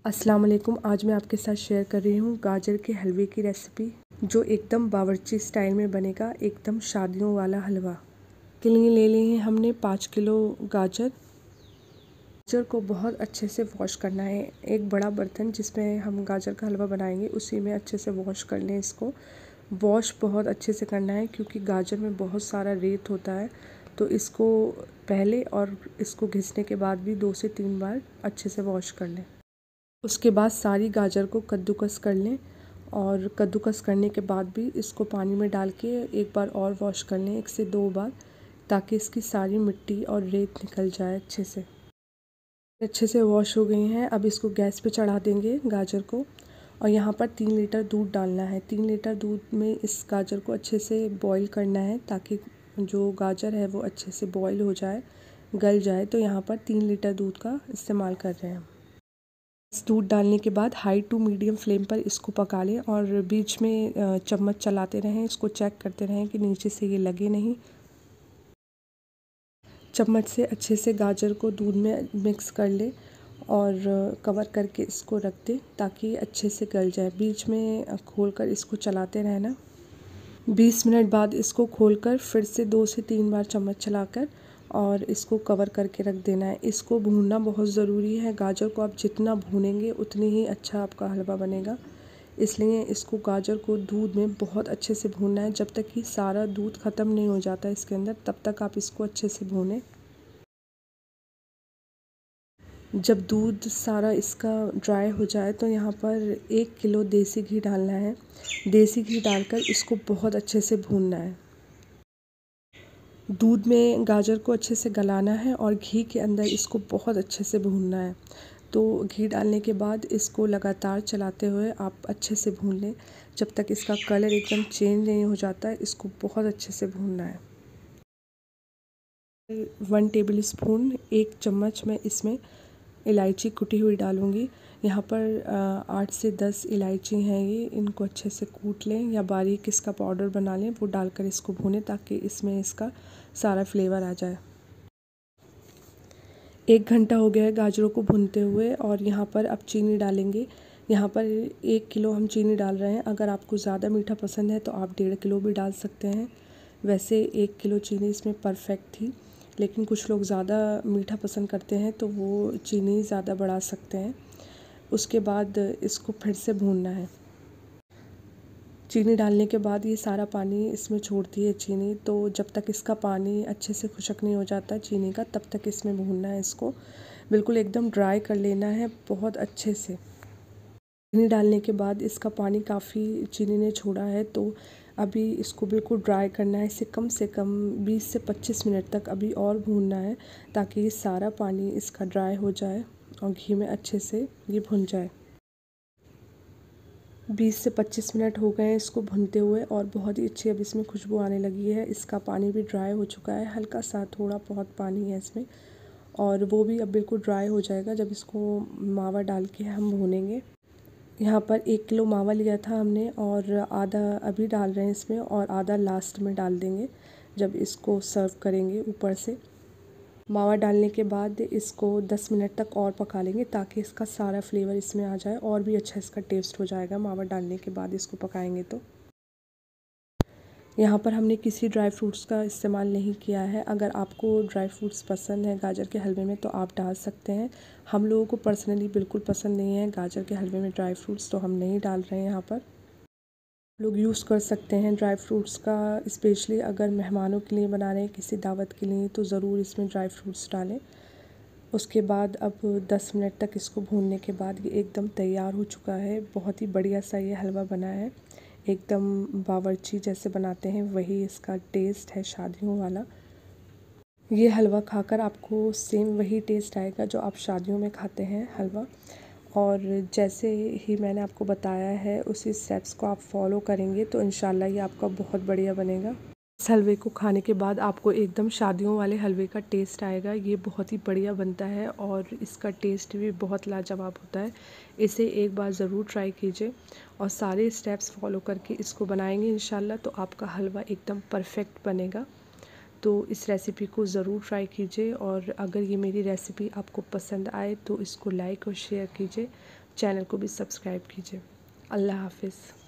अस्सलाम वालेकुम। आज मैं आपके साथ शेयर कर रही हूँ गाजर के हलवे की रेसिपी, जो एकदम बावर्ची स्टाइल में बनेगा, एकदम शादियों वाला हलवा। के लिए ले लिए हैं हमने 5 किलो गाजर। गाजर को बहुत अच्छे से वॉश करना है। एक बड़ा बर्तन जिसमें हम गाजर का हलवा बनाएंगे, उसी में अच्छे से वॉश कर लें। इसको वॉश बहुत अच्छे से करना है क्योंकि गाजर में बहुत सारा रेत होता है, तो इसको पहले और इसको घिसने के बाद भी 2 से 3 बार अच्छे से वॉश कर लें। उसके बाद सारी गाजर को कद्दूकस कर लें और कद्दूकस करने के बाद भी इसको पानी में डाल के एक बार और वॉश कर लें, 1 से 2 बार, ताकि इसकी सारी मिट्टी और रेत निकल जाए अच्छे से वॉश हो गई हैं। अब इसको गैस पे चढ़ा देंगे गाजर को, और यहाँ पर 3 लीटर दूध डालना है। 3 लीटर दूध में इस गाजर को अच्छे से बॉईल करना है ताकि जो गाजर है वो अच्छे से बॉईल हो जाए, गल जाए। तो यहाँ पर 3 लीटर दूध का इस्तेमाल कर रहे हैं। दूध डालने के बाद हाई टू मीडियम फ्लेम पर इसको पका लें और बीच में चम्मच चलाते रहें। इसको चेक करते रहें कि नीचे से ये लगे नहीं। चम्मच से अच्छे से गाजर को दूध में मिक्स कर लें और कवर करके इसको रख दें ताकि अच्छे से गल जाए। बीच में खोलकर इसको चलाते रहना। 20 मिनट बाद इसको खोलकर फिर से 2 से 3 बार चम्मच चलाकर और इसको कवर करके रख देना है। इसको भूनना बहुत ज़रूरी है। गाजर को आप जितना भूनेंगे उतनी ही अच्छा आपका हलवा बनेगा, इसलिए इसको गाजर को दूध में बहुत अच्छे से भूनना है। जब तक कि सारा दूध ख़त्म नहीं हो जाता इसके अंदर, तब तक आप इसको अच्छे से भूनें। जब दूध सारा इसका ड्राई हो जाए तो यहाँ पर 1 किलो देसी घी डालना है। देसी घी डालकर इसको बहुत अच्छे से भूनना है। दूध में गाजर को अच्छे से गलाना है और घी के अंदर इसको बहुत अच्छे से भूनना है। तो घी डालने के बाद इसको लगातार चलाते हुए आप अच्छे से भून लें जब तक इसका कलर एकदम चेंज नहीं हो जाता है। इसको बहुत अच्छे से भूनना है। 1 टेबल स्पून 1 चम्मच मैं इसमें इलायची कुटी हुई डालूँगी। यहाँ पर 8 से 10 इलायची हैं ये, इनको अच्छे से कूट लें या बारीक इसका पाउडर बना लें, वो डालकर इसको भूनें ताकि इसमें इसका सारा फ्लेवर आ जाए। 1 घंटा हो गया है गाजरों को भूनते हुए और यहाँ पर अब चीनी डालेंगे। यहाँ पर 1 किलो हम चीनी डाल रहे हैं। अगर आपको ज़्यादा मीठा पसंद है तो आप 1.5 किलो भी डाल सकते हैं। वैसे 1 किलो चीनी इसमें परफेक्ट थी, लेकिन कुछ लोग ज़्यादा मीठा पसंद करते हैं तो वो चीनी ज़्यादा बढ़ा सकते हैं। उसके बाद इसको फिर से भूनना है। चीनी डालने के बाद ये सारा पानी इसमें छोड़ती है चीनी, तो जब तक इसका पानी अच्छे से खुशक नहीं हो जाता चीनी का, तब तक इसमें भूनना है। इसको बिल्कुल एकदम ड्राई कर लेना है बहुत अच्छे से। चीनी डालने के बाद इसका पानी काफ़ी चीनी ने छोड़ा है, तो अभी इसको बिल्कुल ड्राई करना है। इसे कम से कम 20 से 25 मिनट तक अभी और भूनना है ताकि ये सारा पानी इसका ड्राई हो जाए और घी में अच्छे से ये भुन जाए। 20 से 25 मिनट हो गए हैं इसको भूनते हुए और बहुत ही अच्छी अब इसमें खुशबू आने लगी है। इसका पानी भी ड्राई हो चुका है, हल्का सा थोड़ा बहुत पानी है इसमें, और वो भी अब बिल्कुल ड्राई हो जाएगा जब इसको मावा डाल के हम भूनेंगे। यहाँ पर 1 किलो मावा लिया था हमने और आधा अभी डाल रहे हैं इसमें और आधा लास्ट में डाल देंगे जब इसको सर्व करेंगे ऊपर से। मावा डालने के बाद इसको 10 मिनट तक और पका लेंगे ताकि इसका सारा फ्लेवर इसमें आ जाए और भी अच्छा इसका टेस्ट हो जाएगा मावा डालने के बाद इसको पकाएंगे तो। यहाँ पर हमने किसी ड्राई फ्रूट्स का इस्तेमाल नहीं किया है। अगर आपको ड्राई फ्रूट्स पसंद है गाजर के हलवे में तो आप डाल सकते हैं। हम लोगों को पर्सनली बिल्कुल पसंद नहीं है गाजर के हलवे में ड्राई फ्रूट्स, तो हम नहीं डाल रहे हैं यहाँ पर। लोग यूज़ कर सकते हैं ड्राई फ्रूट्स का, स्पेशली अगर मेहमानों के लिए बना रहे हैं किसी दावत के लिए तो ज़रूर इसमें ड्राई फ्रूट्स डालें। उसके बाद अब 10 मिनट तक इसको भूनने के बाद ये एकदम तैयार हो चुका है। बहुत ही बढ़िया सा ये हलवा बना है, एकदम बावर्ची जैसे बनाते हैं वही इसका टेस्ट है शादियों वाला। ये हलवा खाकर आपको सेम वही टेस्ट आएगा जो आप शादियों में खाते हैं हलवा, और जैसे ही मैंने आपको बताया है उसी स्टेप्स को आप फॉलो करेंगे तो इंशाल्लाह ये आपका बहुत बढ़िया बनेगा। इस हलवे को खाने के बाद आपको एकदम शादियों वाले हलवे का टेस्ट आएगा। ये बहुत ही बढ़िया बनता है और इसका टेस्ट भी बहुत लाजवाब होता है। इसे एक बार ज़रूर ट्राई कीजिए और सारे स्टेप्स फॉलो करके इसको बनाएंगे इंशाल्लाह तो आपका हलवा एकदम परफेक्ट बनेगा। तो इस रेसिपी को ज़रूर ट्राई कीजिए और अगर ये मेरी रेसिपी आपको पसंद आए तो इसको लाइक और शेयर कीजिए चैनल को भी सब्सक्राइब कीजिए। अल्लाह हाफिज़।